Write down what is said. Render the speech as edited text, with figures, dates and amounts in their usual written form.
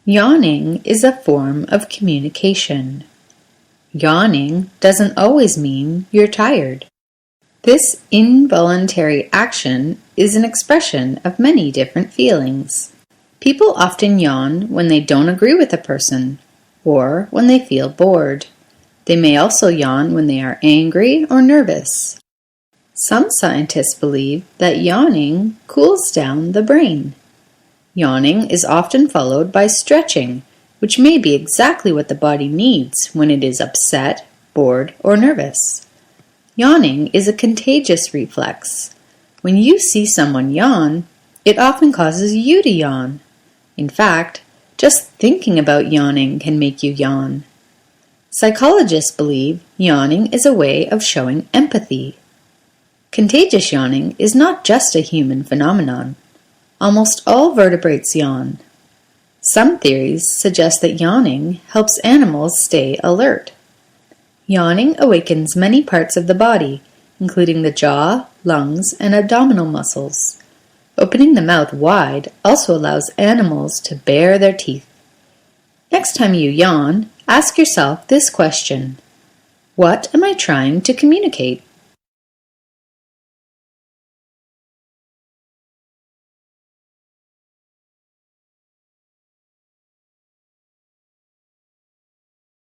Yawning is a form of communication. Yawning doesn't always mean you're tired. This involuntary action is an expression of many different feelings. People often yawn when they don't agree with a person, or when they feel bored. They may also yawn when they are angry or nervous. Some scientists believe that yawning cools down the brain. Yawning is often followed by stretching, which may be exactly what the body needs when it is upset, bored, or nervous. Yawning is a contagious reflex. When you see someone yawn, it often causes you to yawn. In fact, just thinking about yawning can make you yawn. Psychologists believe yawning is a way of showing empathy. Contagious yawning is not just a human phenomenon. Almost all vertebrates yawn. Some theories suggest that yawning helps animals stay alert. Yawning awakens many parts of the body, including the jaw, lungs, and abdominal muscles. Opening the mouth wide also allows animals to bare their teeth. Next time you yawn, ask yourself this question: what am I trying to communicate?